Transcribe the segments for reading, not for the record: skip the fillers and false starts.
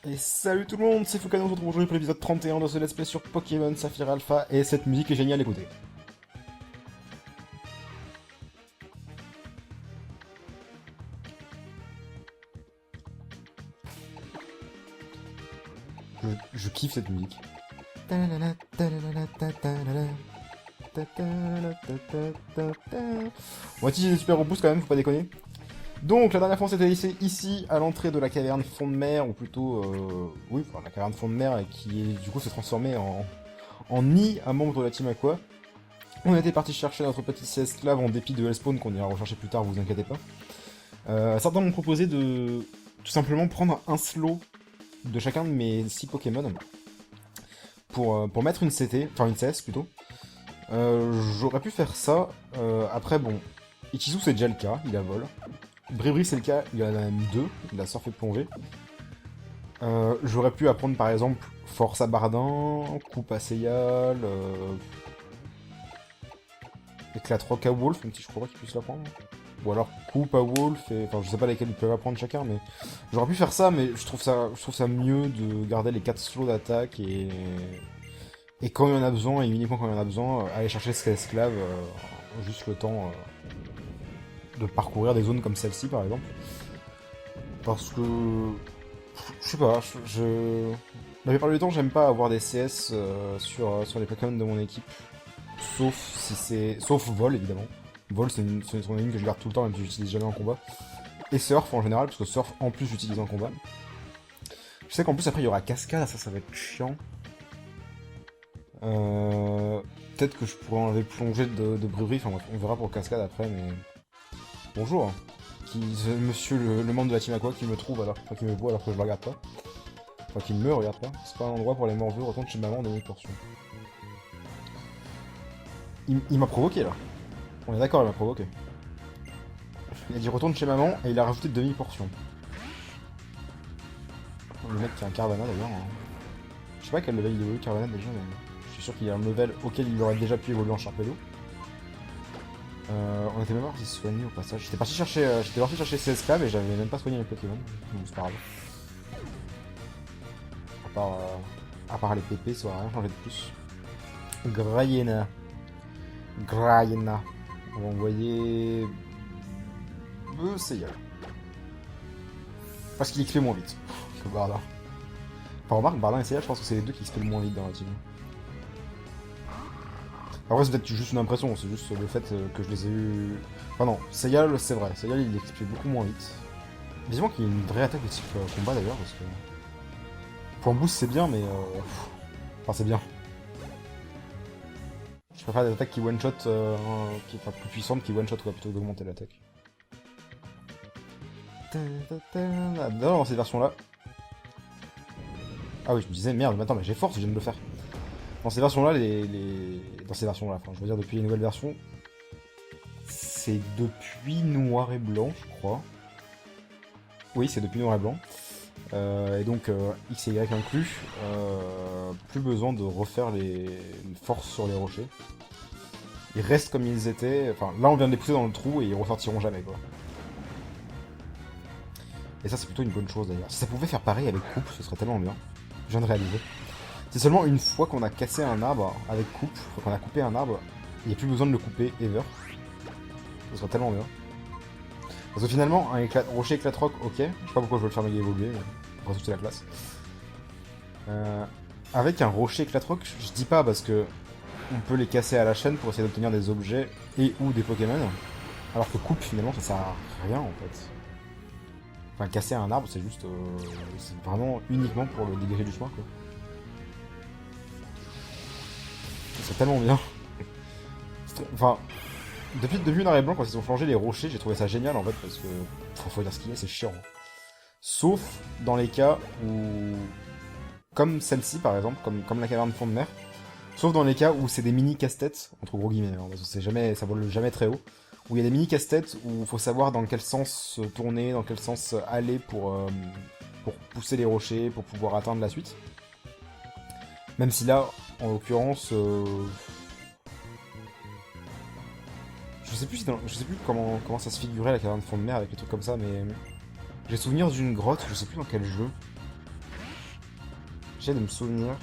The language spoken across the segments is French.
Et salut tout le monde, c'est Foucault, on se retrouve aujourd'hui pour l'épisode 31 de ce let's play sur Pokémon Saphir Alpha, et cette musique est géniale, écoutez. Je kiffe cette musique. On va utiliser des super reboosts quand même, faut pas déconner. Donc la dernière fois on s'était laissé ici à l'entrée de la caverne fond de mer, ou plutôt la caverne fond de mer qui du coup s'est transformée en nid à membres de la team Aqua. On était parti chercher notre petit esclave en dépit de Hellspawn qu'on ira rechercher plus tard, vous inquiétez pas. Certains m'ont proposé de tout simplement prendre un slow de chacun de mes 6 Pokémon pour mettre une CT, enfin une CS plutôt. J'aurais pu faire ça, après bon, Ichizu c'est déjà le cas, il a vol. Bribri c'est le cas, il en a même 2, il a surfé plongé. J'aurais pu apprendre par exemple Force à Bardin, Coupe à Seyal, Éclat Rock à Wolf, même si je crois pas qu'il puisse l'apprendre. Ou alors Coupe à Wolf, et... enfin je sais pas lesquels ils peuvent apprendre chacun, mais j'aurais pu faire ça, mais je trouve ça mieux de garder les 4 slows d'attaque et quand il y en a besoin, et uniquement quand il y en a besoin, aller chercher ce esclave, juste le temps de parcourir des zones comme celle-ci par exemple. Parce que... je sais pas, la plupart du temps j'aime pas avoir des CS sur les Pokémon de mon équipe. Sauf si c'est... Sauf Vol évidemment. Vol c'est une ligne que je garde tout le temps même si j'utilise jamais en combat. Et Surf en général, parce que Surf en plus j'utilise en combat. Je sais qu'en plus après il y aura Cascade, ça va être chiant. Peut-être que je pourrais enlever Plongée de Bruerie, enfin bref, on verra pour Cascade après, mais... Bonjour, monsieur le membre de la team Aqua qui me trouve alors, enfin qui me voit alors que je le regarde pas. Enfin qui ne me regarde pas, c'est pas un endroit pour les morveux, retourne chez maman, demi-portion. Il m'a provoqué là. On est d'accord, il m'a provoqué. Il a dit retourne chez maman et il a rajouté demi-portion. Le mec qui a un Carvana d'ailleurs. Hein. Je sais pas quel level il évolue Carvana déjà, mais je suis sûr qu'il y a un level auquel il aurait déjà pu évoluer en Charpedo. On était même parti se soigner au passage. J'étais parti chercher ses esclaves et j'avais même pas soigné les Pokémon. Donc c'est pas grave. À part les PP, ça aurait rien changé de plus. Grayena. On va envoyer... Seyal. Parce qu'il XP moins vite que Bardin. Enfin remarque, Bardin et Seyal, je pense que c'est les deux qui XP le moins vite dans la team. Après c'est peut-être juste une impression, c'est juste le fait que je les ai eu... Enfin non, Seyal c'est vrai, Seyal il XP beaucoup moins vite. Visiblement qu'il y a une vraie attaque de type combat d'ailleurs, parce que... Point boost c'est bien, mais... Enfin c'est bien. Je préfère des attaques qui one-shot, enfin plus puissantes qui one-shot quoi, plutôt que d'augmenter l'attaque. D'ailleurs dans cette version là... Ah oui je me disais merde, mais attends mais j'ai force, je viens de le faire. Dans ces versions là, dans ces versions là, enfin je veux dire depuis les nouvelles versions, c'est depuis Noir et Blanc je crois. Oui c'est depuis Noir et Blanc. Et donc X et Y inclus, plus besoin de refaire les forces sur les rochers. Ils restent comme ils étaient, enfin là on vient de les pousser dans le trou et ils ressortiront jamais quoi. Et ça c'est plutôt une bonne chose d'ailleurs. Si ça pouvait faire pareil avec Coupe, ce serait tellement bien. Je viens de réaliser. C'est seulement une fois qu'on a cassé un arbre avec Coupe, qu'on a coupé un arbre, il n'y a plus besoin de le couper ever. Ce serait tellement bien. Parce que finalement, un rocher éclat rock, ok. Je sais pas pourquoi je veux le faire méga évoluer, mais après c'est la classe. Avec un rocher éclat rock, je dis pas parce que on peut les casser à la chaîne pour essayer d'obtenir des objets et ou des Pokémon. Alors que Coupe finalement ça sert à rien en fait. Enfin casser un arbre c'est juste... c'est vraiment uniquement pour le dégager du chemin quoi. C'est tellement bien. Enfin, depuis Noir et Blanc, quand ils ont changé les rochers, j'ai trouvé ça génial en fait, parce que, faut dire ce qu'il y a, c'est chiant. Sauf dans les cas où, comme celle-ci par exemple, comme la caverne de fond de mer, sauf dans les cas où c'est des mini casse-têtes, entre gros guillemets, hein, parce que ça vole jamais très haut, où il y a des mini casse-têtes où il faut savoir dans quel sens tourner, dans quel sens aller pour pousser les rochers, pour pouvoir atteindre la suite. Même si là, en l'occurrence, je sais plus comment ça se figurait la caverne de fond de mer avec les trucs comme ça, mais j'ai souvenir d'une grotte, je sais plus dans quel jeu, J'essaie de me souvenir.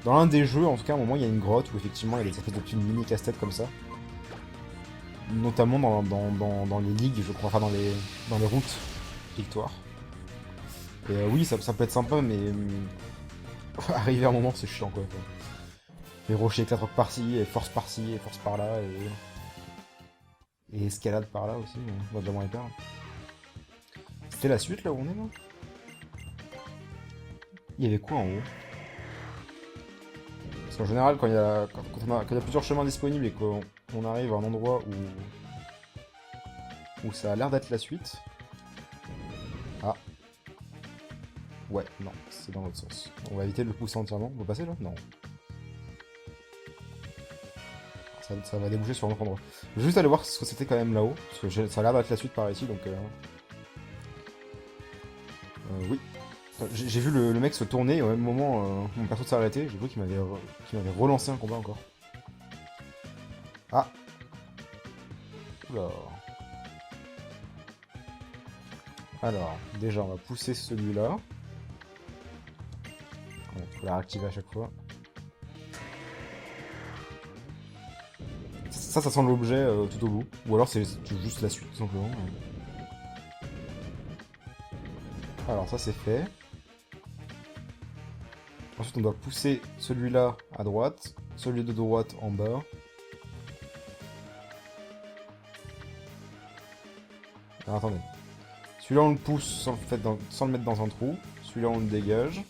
Dans l'un des jeux, en tout cas, à un moment, il y a une grotte où effectivement il y a des espèces de petites mini casse-têtes comme ça. Notamment dans les ligues, je crois, enfin dans les routes victoire. Et oui, ça peut être sympa, mais arriver à un moment, c'est chiant quoi. Les rochers éclatent par-ci, et force par-ci, et force par-là, et escalade par-là aussi, on va déjà moins les perdre. C'était la suite là où on est là? Il y avait quoi en haut? Parce qu'en général, quand il y a plusieurs chemins disponibles et qu'on arrive à un endroit où ça a l'air d'être la suite. Ah. Ouais, non, c'est dans l'autre sens. On va éviter de le pousser entièrement. On va passer là? Non. Ça va déboucher sur un autre endroit. Je vais juste aller voir ce que c'était quand même là-haut. Parce que ça a l'air d'être la suite par ici, donc... oui. J'ai vu le mec se tourner et au même moment, mon perso s'est arrêté. J'ai cru qu'il m'avait relancé un combat encore. Ah. Oula. Alors, déjà, on va pousser celui-là. On faut la réactiver à chaque fois. Ça sent l'objet tout au bout. Ou alors c'est juste la suite, tout simplement. Alors, ça c'est fait. Ensuite, on doit pousser celui-là à droite, celui de droite en bas. Alors, attendez. Celui-là, on le pousse sans le mettre dans un trou. Celui-là, on le dégage.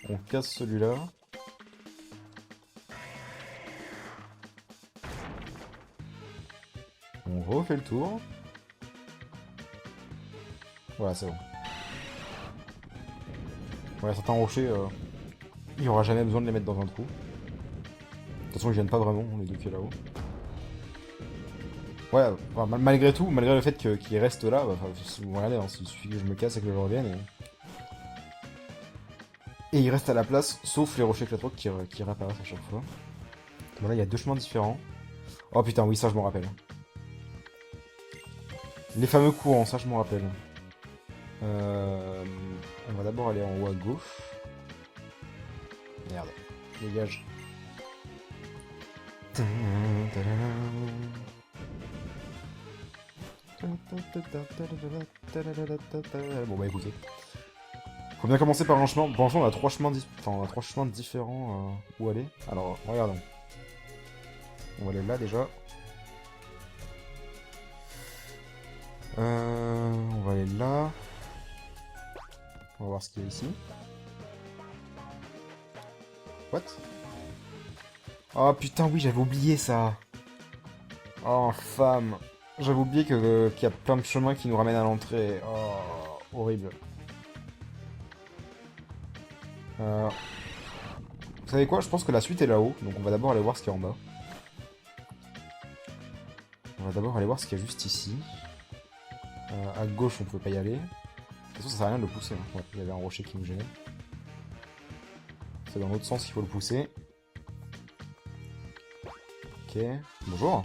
On casse celui-là. On refait le tour. Voilà, c'est bon. Ouais, certains rochers, il n'y aura jamais besoin de les mettre dans un trou. De toute façon, ils viennent pas vraiment, les deux qui est là-haut. Ouais, enfin, malgré tout, malgré le fait qu'ils restent là, bah, si vous regardez, hein, il suffit que je me casse et que je revienne. Et ils restent à la place, sauf les rochers éclatants qui réapparaissent à chaque fois. Bon, là, il y a deux chemins différents. Oh putain, oui, ça je m'en rappelle. Les fameux courants, ça je m'en rappelle. On va d'abord aller en haut à gauche. Merde, dégage. Bon bah écoutez. Faut bien commencer par un chemin. Pour l'instant on a trois chemins, différents où aller. Alors regardons. On va aller là déjà. On va aller là. On va voir ce qu'il y a ici. What? Oh putain, oui, j'avais oublié ça. Oh, femme. J'avais oublié qu'il y a plein de chemins qui nous ramènent à l'entrée. Oh, horrible. Vous savez quoi? Je pense que la suite est là-haut. Donc on va d'abord aller voir ce qu'il y a en bas. On va d'abord aller voir ce qu'il y a juste ici. À gauche, on pouvait pas y aller. De toute façon, ça sert à rien de le pousser. Hein. Ouais, il y avait un rocher qui nous gênait. C'est dans l'autre sens qu'il faut le pousser. Ok. Bonjour.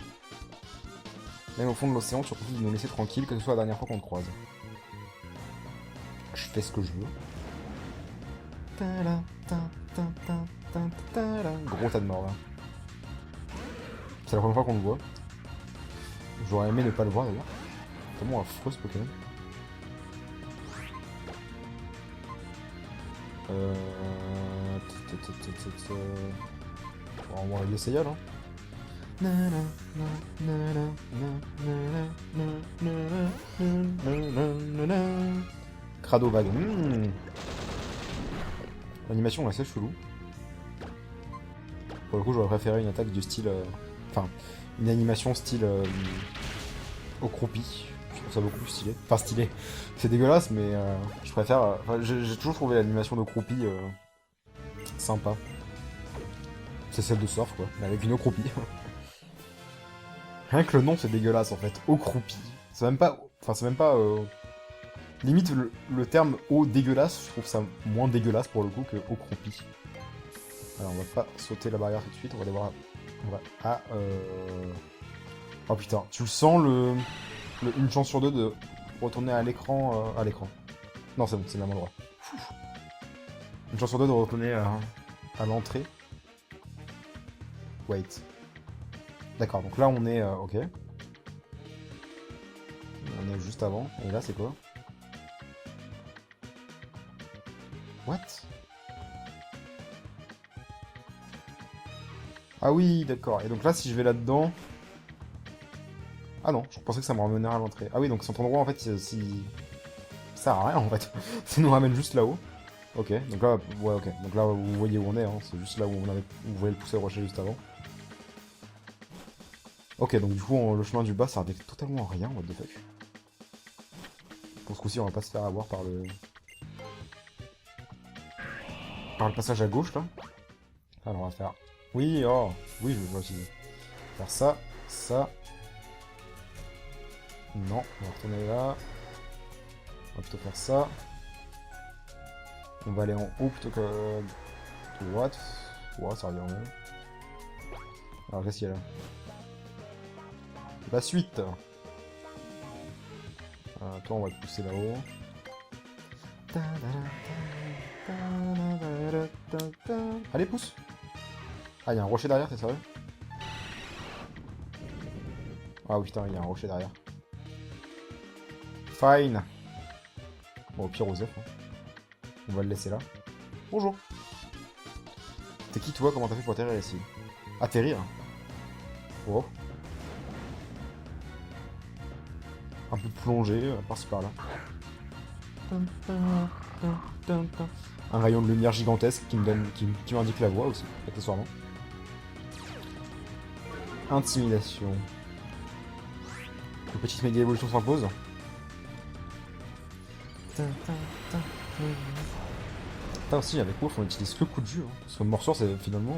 Même au fond de l'océan, tu refuses de nous laisser tranquille, que ce soit la dernière fois qu'on te croise. Je fais ce que je veux. Gros tas de morts là. C'est la première fois qu'on le voit. J'aurais aimé ne pas le voir d'ailleurs. Tellement affreux ce Pokémon. On va l'essayer là. Crado vague. L'animation est assez chelou. Pour le coup, j'aurais préféré une attaque du style. Enfin, une animation style. Au croupi. Je trouve ça beaucoup plus stylé. Enfin, stylé. C'est dégueulasse, mais je préfère. Enfin, j'ai toujours trouvé l'animation de croupi sympa. C'est celle de surf, quoi. Mais avec une eau croupie. Rien que le nom, c'est dégueulasse en fait. Eau croupie. C'est même pas. Enfin, c'est même pas. Limite, le terme eau dégueulasse, je trouve ça moins dégueulasse pour le coup que eau croupie. Alors, on va pas sauter la barrière tout de suite. On va aller voir. On va. Ah, oh putain, tu le sens une chance sur deux de retourner à l'écran. Non, c'est bon, c'est le même endroit. Une chance sur deux de retourner à l'entrée. Wait. D'accord, donc là on est... ok. On est juste avant. Et là c'est quoi? What? Ah oui, d'accord. Et donc là, si je vais là-dedans... Ah non, je pensais que ça me ramènerait à l'entrée. Ah oui, donc cet endroit, en fait, si... ça sert à rien, en fait. Ça nous ramène juste là-haut. Ok, donc là, ouais, ok. Donc là, vous voyez où on est, hein. C'est juste là où vous voyez le pousser le rocher juste avant. Ok, donc du coup, le chemin du bas, ça avec totalement rien, what the fuck. Pour ce coup-ci, on va pas se faire avoir par le... par le passage à gauche, là. Alors, on va faire... Oui, oh, oui, je vois aussi. Faire ça, ça... Non, on va retourner là. On va plutôt faire ça. On va aller en haut plutôt que de droite. Ouais, ça revient en haut. Alors, qu'est-ce qu'il y a là? La suite. Toi, on va le pousser là-haut. Allez, pousse. Ah, il y a un rocher derrière, t'es sérieux? Ah oui, putain, il y a un rocher derrière. Fine. Bon, au pire, Osef. Hein. On va le laisser là. Bonjour. T'es qui, toi? Comment t'as fait pour atterrir ici? Atterrir? Oh. Un peu de plongée, par-ci par-là. Un rayon de lumière gigantesque qui me donne, qui m'indique la voie aussi, accessoirement. Intimidation. Une petite méga évolution s'impose. Putain, aussi, avec Wolf, on utilise que coup de jus. Hein. Parce que Morsure, c'est finalement.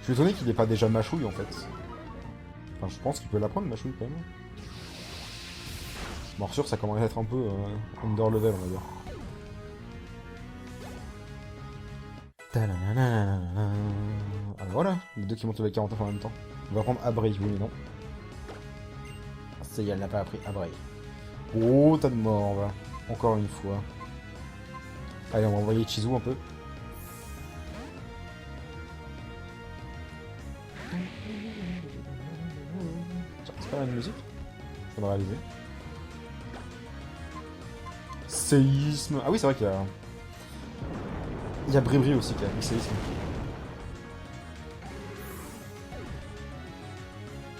Je suis étonné qu'il n'ait pas déjà mâchouille en fait. Enfin, je pense qu'il peut l'apprendre, mâchouille quand même. Morsure, ça commence à être un peu under level, on va dire. Ah voilà, les deux qui montent avec 49 en même temps. On va prendre Abray, oui mais non. Ça y est, elle n'a pas appris Abray. Oh, tas de morts, va. Encore une fois. Allez, on va envoyer Chizu un peu. Tiens, c'est pas la même musique? Faudra réaliser. Séisme. Ah oui, c'est vrai qu'il y a... Il y a Bribri aussi qui a mis séisme.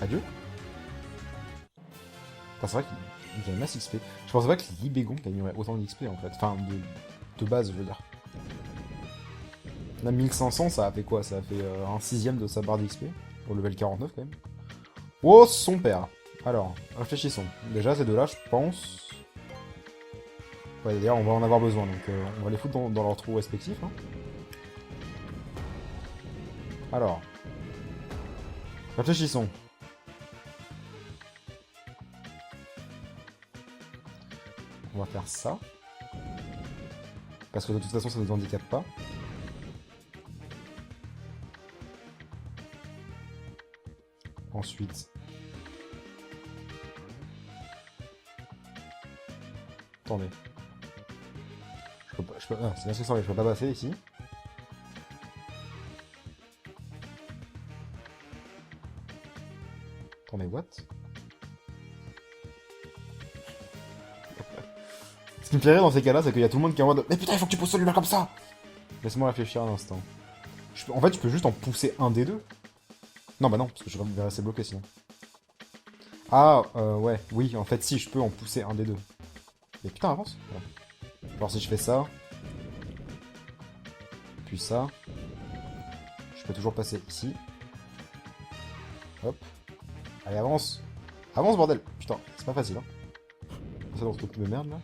Adieu. Enfin, c'est vrai qu'il gagne masse XP. Je pensais pas que Libégon gagnerait autant d'XP en fait. Enfin, de base, je veux dire. Là, 1500, ça a fait quoi? Ça a fait un sixième de sa barre d'XP. Au level 49 quand même. Oh, son père. Alors, réfléchissons. Déjà, ces deux-là, je pense... Ouais, d'ailleurs, on va en avoir besoin, donc on va les foutre dans leurs trous respectifs. Hein. Alors, réfléchissons. On va faire ça. Parce que de toute façon, ça ne nous handicape pas. Ensuite... Attendez. Ah, c'est bien ce que ça, je peux pas passer ici. Attendez, what? Ce qui me fait rire dans ces cas-là, c'est qu'il y a tout le monde qui est en mode mais putain, il faut que tu pousses celui-là comme ça! Laisse-moi réfléchir un instant. En fait, je peux juste en pousser un des deux. Non, bah non, parce que je vais rester bloqué sinon. Ah, ouais, oui, en fait, si, je peux en pousser un des deux. Mais putain, avance. Voilà. Alors si je fais ça, puis ça, je peux toujours passer ici. Hop. Allez, avance. Avance, bordel. Putain, c'est pas facile, hein. Ça dans ce truc de merde, là.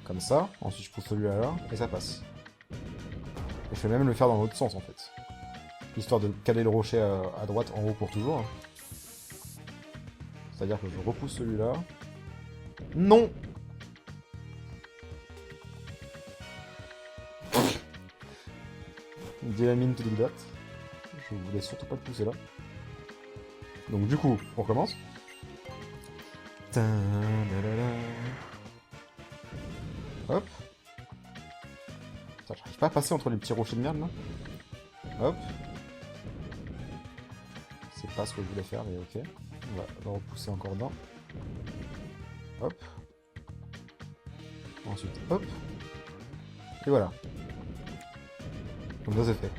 Comme ça. Ensuite, je pousse celui-là, là, et ça passe. Et je vais même le faire dans l'autre sens, en fait. Histoire de caler le rocher à droite, en haut pour toujours. Hein. C'est-à-dire que je repousse celui-là. Non! Dynamine to do that. Je voulais surtout pas le pousser là. Donc du coup, on recommence. Hop. Putain, j'arrive pas à passer entre les petits rochers de merde, là. Hop. C'est pas ce que je voulais faire, mais ok. On va repousser encore d'un. Hop. Ensuite, hop. Et voilà. Comme ça, c'est fait.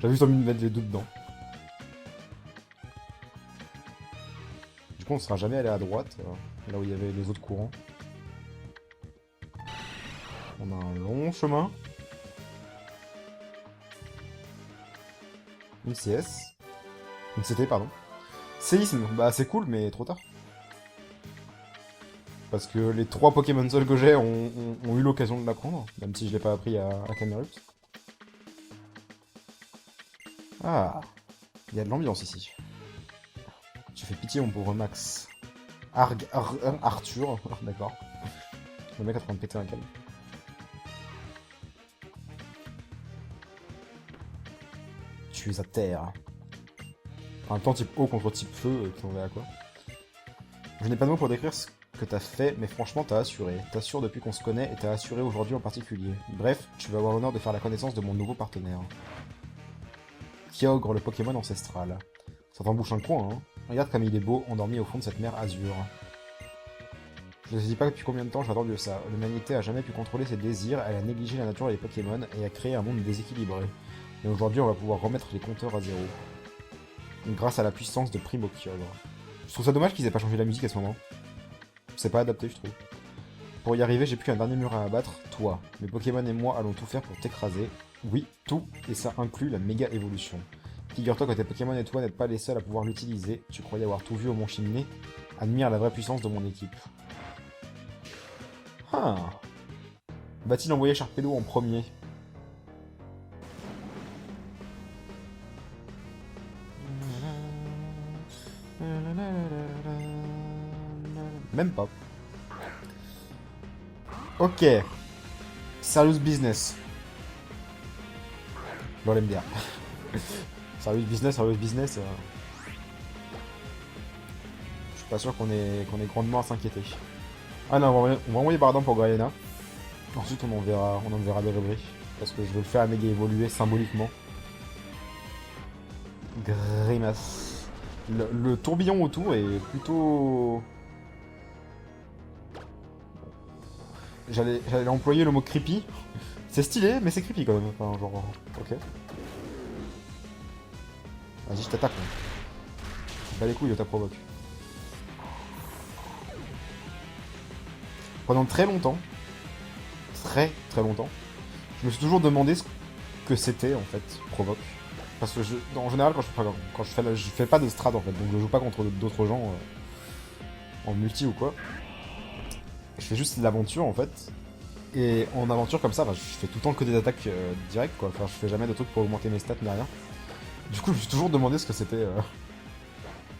J'avais juste envie de mettre les deux dedans. Du coup, on ne sera jamais allé à droite, là où il y avait les autres courants. On a un long chemin. Une CS. Une CT, pardon. Séisme, bah c'est cool, mais trop tard. Parce que les 3 Pokémon seuls que j'ai ont eu l'occasion de l'apprendre, même si je l'ai pas appris à Camerupt. Ah, il y a de l'ambiance ici. Tu fais pitié, mon pauvre Max. Arthur, d'accord. Le mec est en train de péter un câble. Tu es à terre. En même temps, type eau contre type feu, on verra quoi. Je n'ai pas de mots pour décrire ce que t'as fait, mais franchement, t'as assuré. T'assures depuis qu'on se connaît et t'as assuré aujourd'hui en particulier. Bref, tu vas avoir l'honneur de faire la connaissance de mon nouveau partenaire. Kyogre, le Pokémon ancestral. Ça t'embouche un coin, hein. Regarde comme il est beau, endormi au fond de cette mer azur. Je ne sais pas depuis combien de temps j'ai attendu ça. L'humanité a jamais pu contrôler ses désirs, elle a négligé la nature et les Pokémon, et a créé un monde déséquilibré. Et aujourd'hui, on va pouvoir remettre les compteurs à zéro. Grâce à la puissance de Primo Kyogre. Je trouve ça dommage qu'ils aient pas changé la musique à ce moment. C'est pas adapté, je trouve. Pour y arriver, j'ai plus qu'un dernier mur à abattre, toi. Mes Pokémon et moi allons tout faire pour t'écraser. Oui, tout, et ça inclut la méga évolution. Figure-toi que tes Pokémon et toi n'êtes pas les seuls à pouvoir l'utiliser. Tu croyais avoir tout vu au Mont Chimney. Admire la vraie puissance de mon équipe. Ah. Va-t-il envoyer Sharpedo en premier? Même pas. Ok. Serious business. Bon, l'aime bien. Serious business. Je suis pas sûr qu'on ait grandement à s'inquiéter. Ah non, on va envoyer Bardin pour Grayena. Ensuite, on enverra Beribri. Parce que je veux le faire à méga évoluer symboliquement. Grimace. Le tourbillon autour est plutôt... J'allais employer le mot creepy. C'est stylé, mais c'est creepy quand même. Enfin, genre... Ok. Vas-y, je t'attaque. Bah les couilles de ta provoque. Pendant très longtemps, très longtemps, je me suis toujours demandé ce que c'était en fait, provoque. Parce que en général, quand je fais pas de strat en fait, donc je joue pas contre d'autres gens en multi ou quoi. Je fais juste l'aventure en fait. Et en aventure comme ça, bah, je fais tout le temps que des attaques directes quoi. Enfin, je fais jamais de trucs pour augmenter mes stats ni rien. Du coup, je me suis toujours demandé ce que c'était.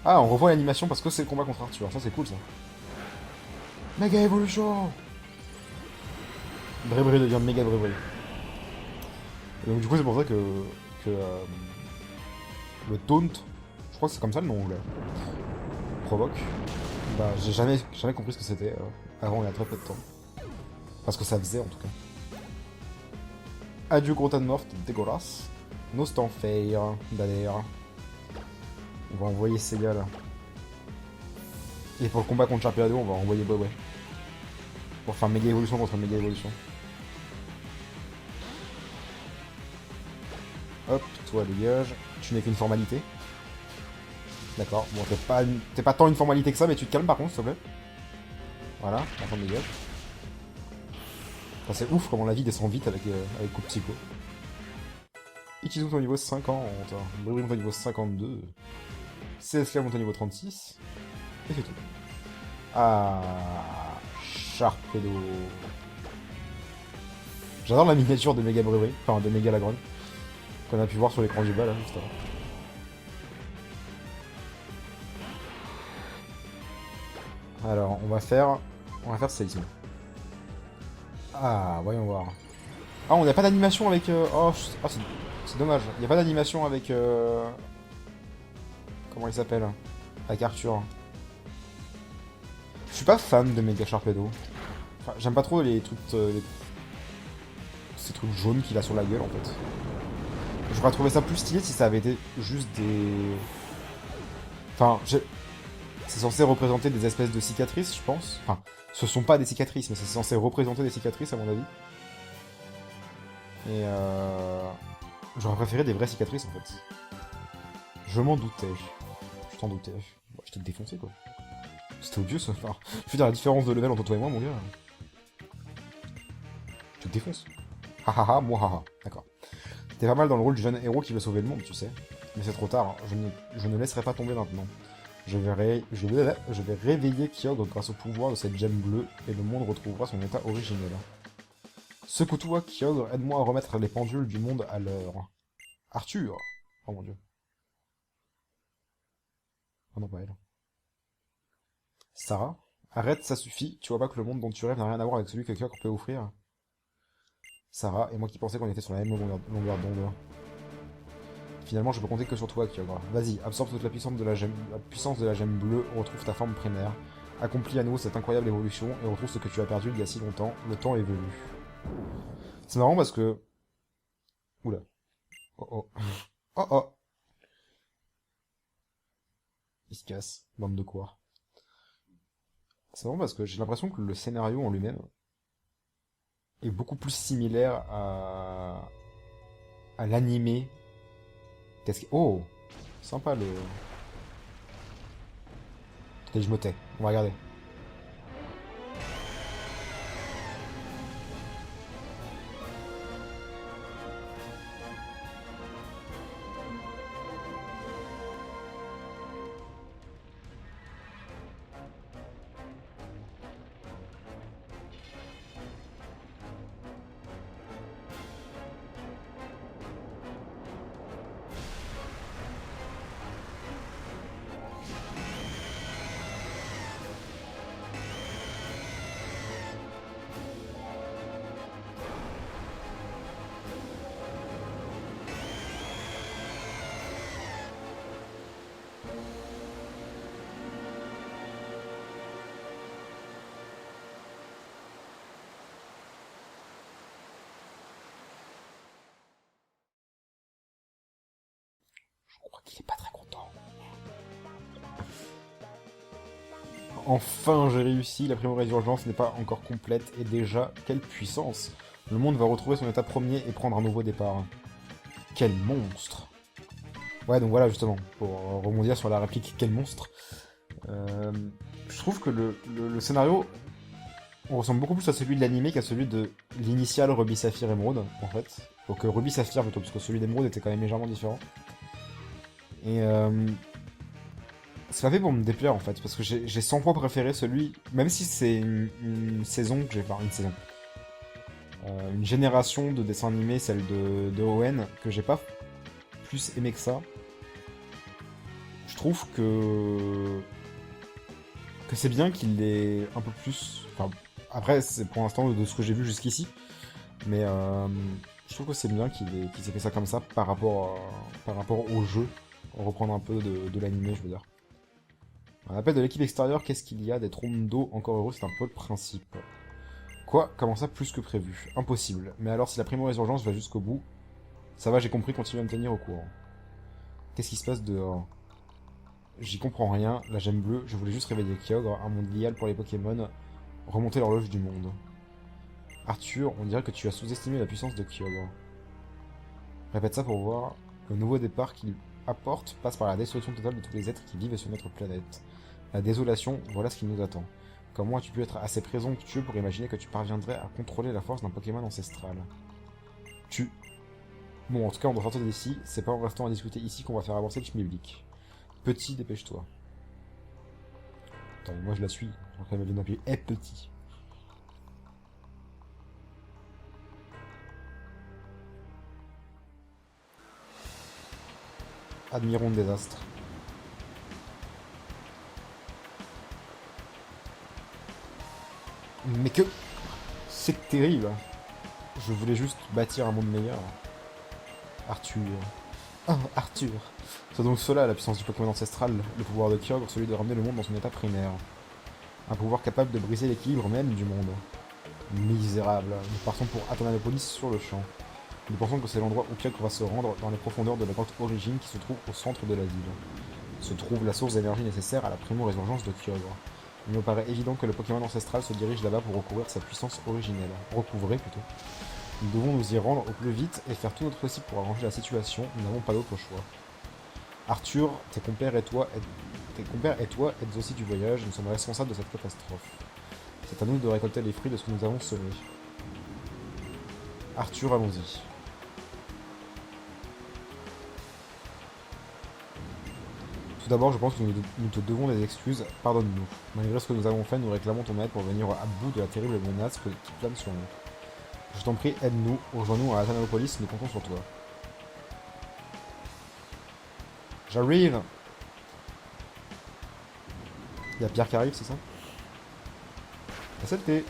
Ah, on revoit l'animation parce que c'est le combat contre Arthur. Ça, c'est cool ça. Méga Evolution. Brébri devient méga Brébri. Et donc du coup c'est pour ça que le taunt, je crois que c'est comme ça le nom anglais, provoque. Bah j'ai jamais compris ce que c'était avant il y a très peu de temps. Parce que ça faisait en tout cas. Adieu gros tas de mortes, dégueulasse. Nostanfair, d'ailleurs. On va envoyer ces gars là. Et pour le combat contre Charpedo, on va envoyer Bobway. Pour faire méga évolution contre méga évolution. Hop, toi dégage. Tu n'es qu'une formalité. D'accord, bon t'es pas tant une formalité que ça, mais tu te calmes par contre, s'il te plaît. Voilà, maintenant dégage. Enfin, c'est ouf comment la vie descend vite avec coup psycho. Ichizu au niveau 50, Brûlé au niveau 52. CSK monte au niveau 36. Et c'est tout. Ah, Sharpedo. J'adore la miniature de Méga Brûlé, enfin de Méga Lagronne, qu'on a pu voir sur l'écran du bas là, juste avant. Alors, on va faire séisme. Ah, voyons voir. Ah, on n'a pas d'animation avec... Oh, c'est dommage. Il n'y a pas d'animation avec... Comment il s'appelle? Avec Arthur. Je suis pas fan de Mega Sharpedo. Enfin, j'aime pas trop les trucs... ces trucs jaunes qu'il a sur la gueule, en fait. J'aurais trouvé ça plus stylé si ça avait été juste des... Enfin, c'est censé représenter des espèces de cicatrices, je pense. Enfin, ce sont pas des cicatrices, mais c'est censé représenter des cicatrices, à mon avis. Et j'aurais préféré des vraies cicatrices, en fait. Je m'en doutais. Je t'en doutais. Bah, je t'ai défoncé, quoi. C'était odieux, ça. Enfin, je veux dire, la différence de level entre toi et moi, mon gars. Je te défonce. Hahaha, moi haha. D'accord. T'es pas mal dans le rôle du jeune héros qui veut sauver le monde, tu sais. Mais c'est trop tard, hein. Je ne laisserai pas tomber maintenant. Je vais réveiller Kyogre grâce au pouvoir de cette gemme bleue et le monde retrouvera son état originel. Secoue-toi, Kyogre, aide-moi à remettre les pendules du monde à l'heure. Arthur! Oh mon dieu. Oh non, pas elle. Sarah? Arrête, ça suffit. Tu vois pas que le monde dont tu rêves n'a rien à voir avec celui que Kyogre peut offrir? Sarah, et moi qui pensais qu'on était sur la même longueur d'onde. Finalement, je peux compter que sur toi, Kyogre. Vas-y, absorbe toute la puissance de la gemme bleue, retrouve ta forme primaire. Accomplis à nouveau cette incroyable évolution et retrouve ce que tu as perdu il y a si longtemps. Le temps est venu. C'est marrant parce que... Oula. Oh oh. Oh oh. Il se casse. Bande de quoi. C'est marrant parce que j'ai l'impression que le scénario en lui-même est beaucoup plus similaire à l'animé. Oh, sympa le... Attendez, je me tais. On va regarder. Je crois qu'il est pas très content. Enfin, j'ai réussi. La prime résurgence n'est pas encore complète. Et déjà, quelle puissance! Le monde va retrouver son état premier et prendre un nouveau départ. Quel monstre! Ouais, donc voilà, justement, pour rebondir sur la réplique « Quel monstre !» je trouve que le scénario, on ressemble beaucoup plus à celui de l'animé qu'à celui de l'initial Ruby Saphir Emerald, en fait. Donc Ruby Saphir plutôt, parce que celui d'Emerald était quand même légèrement différent. Et c'est pas fait pour me déplaire, en fait, parce que j'ai 100 fois préféré celui, même si c'est une saison que j'ai... Enfin, une saison. Une génération de dessins animés, celle de Owen, que j'ai pas plus aimé que ça. Je trouve que c'est bien qu'il est un peu plus... Enfin, après, c'est pour l'instant de ce que j'ai vu jusqu'ici, mais je trouve que c'est bien qu'il s'est fait ça comme ça par rapport au jeu, reprendre un peu de l'animé, je veux dire. Un appel de l'équipe extérieure, qu'est-ce qu'il y a? Des trompes d'eau, encore heureux, c'est un peu le principe. Quoi? Comment ça, plus que prévu? Impossible. Mais alors, si la primo-résurgence va jusqu'au bout... Ça va, j'ai compris, continue à me tenir au courant. Qu'est-ce qui se passe dehors? J'y comprends rien, la gemme bleue, je voulais juste réveiller Kyogre, un monde idéal pour les Pokémon, remonter l'horloge du monde. Arthur, on dirait que tu as sous-estimé la puissance de Kyogre. Répète ça pour voir. Le nouveau départ qu'il apporte passe par la destruction totale de tous les êtres qui vivent sur notre planète. La désolation, voilà ce qui nous attend. Comment as-tu pu être assez présomptueux pour imaginer que tu parviendrais à contrôler la force d'un Pokémon ancestral? Bon, en tout cas, on doit sortir d'ici. C'est pas en restant à discuter ici qu'on va faire avancer le schmilblick. Petit, dépêche-toi. Attends, moi je la suis. Je crois qu'elle m'a bien appelé. Eh, petit. Admirons le désastre. Mais que... C'est terrible. Je voulais juste bâtir un monde meilleur. Arthur. Oh, Arthur. C'est donc cela la puissance du Pokémon ancestral, le pouvoir de Kyogre, celui de ramener le monde dans son état primaire. Un pouvoir capable de briser l'équilibre même du monde. Misérable. Nous partons pour Athanalopolis sur le champ. Nous pensons que c'est l'endroit auquel on va se rendre dans les profondeurs de la grotte Origine qui se trouve au centre de la ville. Se trouve la source d'énergie nécessaire à la primo-résurgence de Kyogre. Il me paraît évident que le Pokémon ancestral se dirige là-bas pour recouvrir sa puissance originelle. Recouvrer plutôt. Nous devons nous y rendre au plus vite et faire tout notre possible pour arranger la situation, nous n'avons pas d'autre choix. Arthur, tes compères et toi êtes aussi du voyage, nous sommes responsables de cette catastrophe. C'est à nous de récolter les fruits de ce que nous avons semé. Arthur, allons-y. Tout d'abord, je pense que nous te devons des excuses, pardonne-nous. Malgré ce que nous avons fait, nous réclamons ton aide pour venir à bout de la terrible menace qui plane sur nous. Je t'en prie, aide-nous, rejoins-nous à Athanalopolis, nous comptons sur toi. J'arrive. Il y a Pierre qui arrive, c'est ça? Accepté.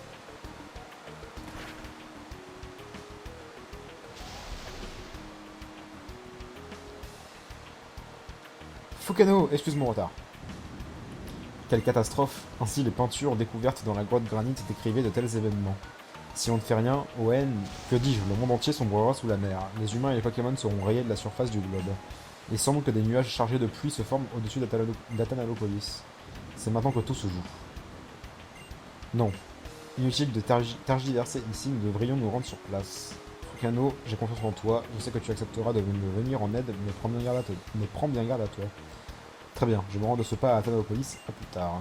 Fukano, excuse mon retard. Quelle catastrophe. Ainsi, les peintures découvertes dans la grotte granit décrivaient de tels événements. Si on ne fait rien, ON, que dis-je, le monde entier sombrera sous la mer. Les humains et les Pokémon seront rayés de la surface du globe. Il semble que des nuages chargés de pluie se forment au-dessus d'Athanalopolis. C'est maintenant que tout se joue. Non. Inutile de tergiverser ici, nous devrions nous rendre sur place. Fukano, j'ai confiance en toi, je sais que tu accepteras de me venir en aide, mais prends bien garde à toi. Très bien, je me rends de ce pas à Athanalopolis, à plus tard.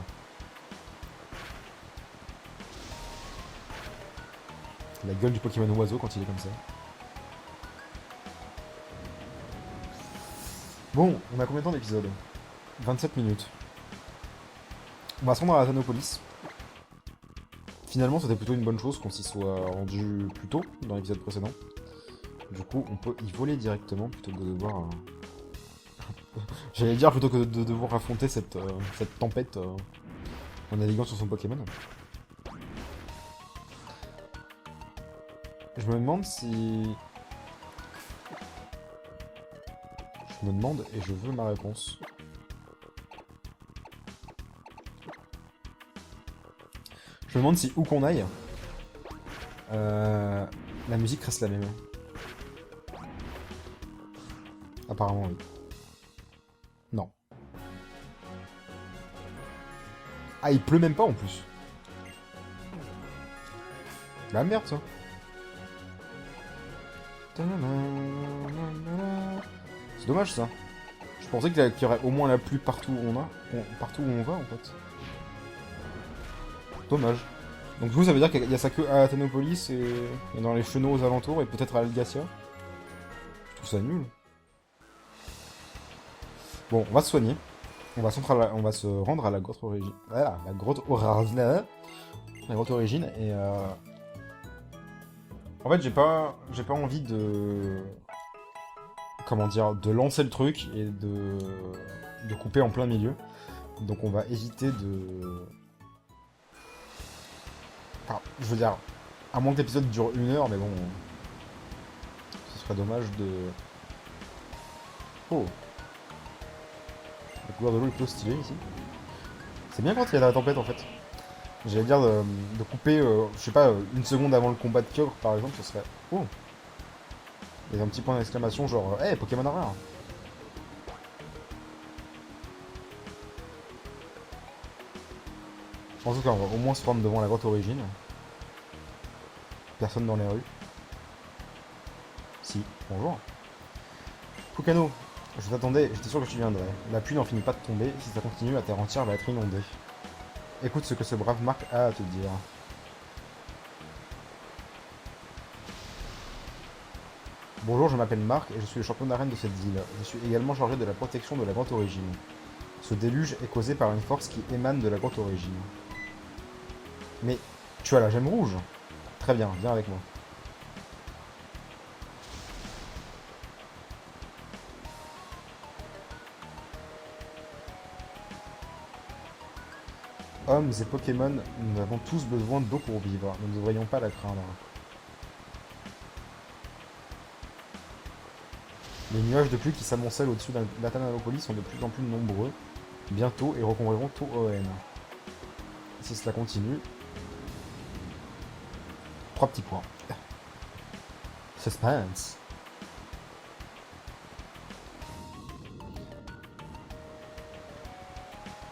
La gueule du Pokémon oiseau quand il est comme ça. Bon, on a combien de temps d'épisode? 27 minutes. On va se rendre à Athanalopolis. Finalement, c'était plutôt une bonne chose qu'on s'y soit rendu plus tôt dans l'épisode précédent. Du coup, on peut y voler directement plutôt que de devoir... J'allais dire plutôt que de devoir affronter cette tempête en naviguant sur son Pokémon. Je me demande si... Je me demande et je veux ma réponse. Je me demande si où qu'on aille, la musique reste la même. Apparemment oui. Non. Ah, il pleut même pas en plus. La merde ça. C'est dommage ça. Je pensais qu'il y aurait au moins la pluie partout où partout où on va en fait. Dommage. Donc du coup ça veut dire qu'il y a ça que à Athanalopolis et dans les chenaux aux alentours et peut-être à Algacia. Je trouve ça nul. Bon, on va se soigner. On va se rendre à la grotte origine. Voilà, la grotte origine et en fait j'ai pas envie de comment dire de lancer le truc et de couper en plein milieu. Donc on va éviter de enfin, je veux dire à moins que l'épisode dure 1 heure mais bon ce serait dommage de oh la couleur de l'eau est plutôt stylée ici. C'est bien quand il y a la tempête en fait. J'allais dire de couper, je sais pas, 1 seconde avant le combat de Kyogre par exemple, ce serait... Oh. Il y a un petit point d'exclamation genre, hey, Pokémon rare. Je pense qu'on va au moins se rendre devant la grotte origine. Personne dans les rues. Si, bonjour. Fukano, je t'attendais, j'étais sûr que tu viendrais. La pluie n'en finit pas de tomber, si ça continue, la terre entière va être inondée. Écoute ce que ce brave Marc a à te dire. Bonjour, je m'appelle Marc et je suis le champion d'arène de cette ville. Je suis également chargé de la protection de la grotte origine. Ce déluge est causé par une force qui émane de la grotte origine. Mais tu as la gemme rouge. Très bien, viens avec moi. Hommes et Pokémon, nous avons tous besoin d'eau pour vivre. Nous ne devrions pas la craindre. Les nuages de pluie qui s'amoncellent au-dessus d'Athanalopolis sont de plus en plus nombreux, bientôt et recouvriront tout ON. Si cela continue... 3 petits points. Suspense.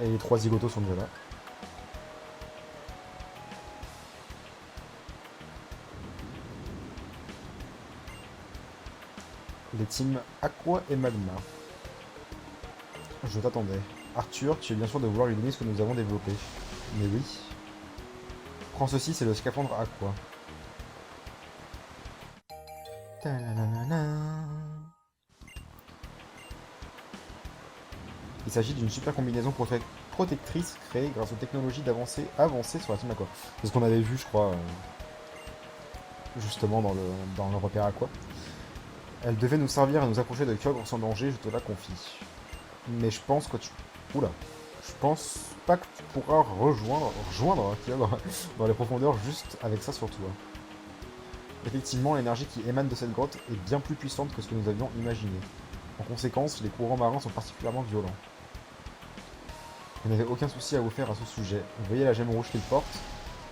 Et les 3 zigotos sont déjà là. Les teams Aqua et Magma. Je t'attendais. Arthur, tu es bien sûr de vouloir lui donner ce que nous avons développé. Mais oui. Prends ceci, c'est le scaphandre Aqua. Il s'agit d'une super combinaison protectrice créée grâce aux technologies avancées sur la team Aqua. C'est ce qu'on avait vu, je crois, justement dans le repère Aqua. Elle devait nous servir à nous approcher de Kyogre sans danger, je te la confie. Mais je pense que tu... Oula. Je pense pas que tu pourras rejoindre Kyogre dans les profondeurs juste avec ça sur toi. Effectivement, l'énergie qui émane de cette grotte est bien plus puissante que ce que nous avions imaginé. En conséquence, les courants marins sont particulièrement violents. Je n'avais aucun souci à vous faire à ce sujet. Vous voyez la gemme rouge qu'il porte?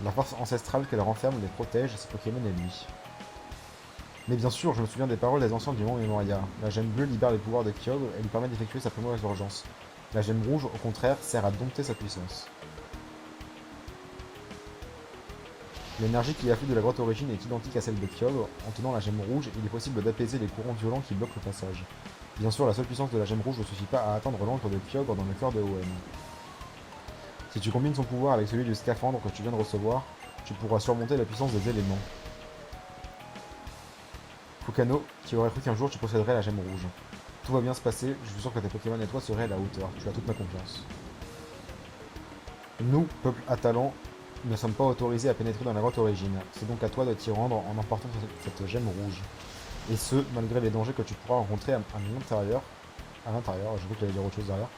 La force ancestrale qu'elle renferme les protège, ses Pokémon ennemis. Mais bien sûr, je me souviens des paroles des anciens du Mont Memoria. La gemme bleue libère les pouvoirs de Kyogre et lui permet d'effectuer sa première résurgence. La gemme rouge, au contraire, sert à dompter sa puissance. L'énergie qui afflue de la grotte origine est identique à celle de Kyogre. En tenant la gemme rouge, il est possible d'apaiser les courants violents qui bloquent le passage. Bien sûr, la seule puissance de la gemme rouge ne suffit pas à atteindre l'encre de Kyogre dans le cœur de Hoenn. Si tu combines son pouvoir avec celui du scaphandre que tu viens de recevoir, tu pourras surmonter la puissance des éléments. Fukano, qui aurait cru qu'un jour tu posséderais la gemme rouge. Tout va bien se passer, je suis sûr que tes Pokémon et toi seraient à la hauteur, tu as toute ma confiance. Nous, peuple Atalan, ne sommes pas autorisés à pénétrer dans la grotte origine. C'est donc à toi de t'y rendre en emportant cette gemme rouge. Et ce, malgré les dangers que tu pourras rencontrer à l'intérieur. À l'intérieur, je veux qu'il y dire autre chose derrière.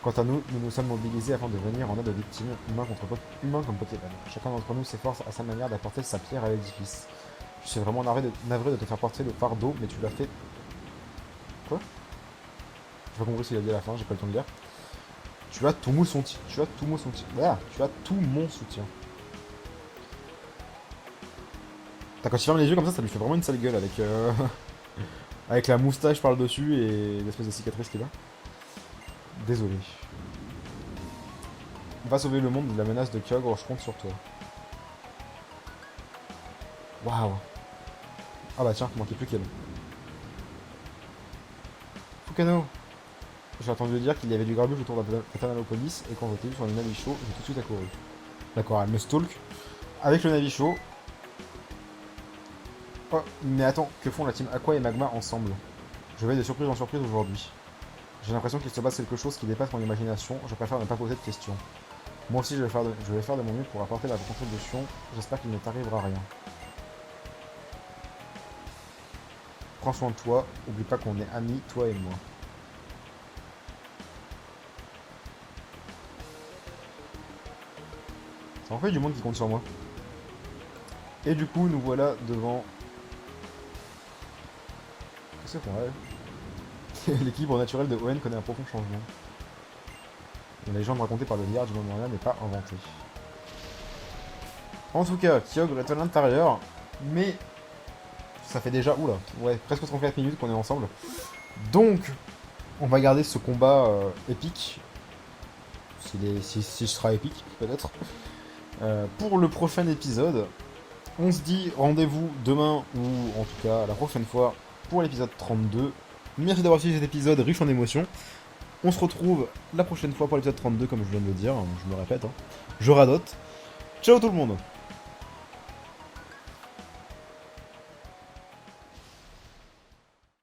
Quant à nous, nous nous sommes mobilisés afin de venir en aide aux victimes, humains comme Pokémon. Chacun d'entre nous s'efforce à sa manière d'apporter sa pierre à l'édifice. Je suis vraiment navré de te faire porter le fardeau, mais tu l'as fait... Quoi? J'ai pas compris ce qu'il a dit à la fin, j'ai pas le temps de lire. Tu as tout mon soutien. Voilà, tu as tout mon soutien. Quand il ferme les yeux comme ça lui fait vraiment une sale gueule avec... avec la moustache par le dessus et l'espèce de cicatrice qu'il a. Désolé. Va sauver le monde de la menace de Kyogre, je compte sur toi. Waouh. Ah bah tiens, il manquait plus qu'elle. Fukano. J'ai entendu dire qu'il y avait du grabuge autour de la Tanalopolis et quand je t'ai vu sur le Navicho, j'ai tout de suite accouru. D'accord, elle me stalk. Avec le Navicho. Oh, mais attends, que font la team Aqua et Magma ensemble? Je vais de surprise en surprise aujourd'hui. J'ai l'impression qu'il se passe quelque chose qui dépasse mon imagination, je préfère ne pas poser de questions. Moi aussi je vais faire de mon mieux pour apporter ma contribution, j'espère qu'il ne t'arrivera rien. Prends soin de toi, oublie pas qu'on est amis, toi et moi. Ça en fait du monde qui compte sur moi. Et du coup, nous voilà devant... Qu'est-ce qu'on a? L'équilibre naturel de Hoenn connaît un profond changement. La légende racontée par le vieillard du Memoria n'est pas inventée. En tout cas, Kyogre est à l'intérieur, mais ça fait déjà, oula, ouais, presque 34 minutes qu'on est ensemble. Donc, on va garder ce combat épique, si ce sera épique, peut-être, pour le prochain épisode. On se dit rendez-vous demain, ou en tout cas la prochaine fois, pour l'épisode 32. Merci d'avoir suivi cet épisode riche en émotions. On se retrouve la prochaine fois pour l'épisode 32, comme je viens de le dire, je me répète, hein. Je radote. Ciao tout le monde!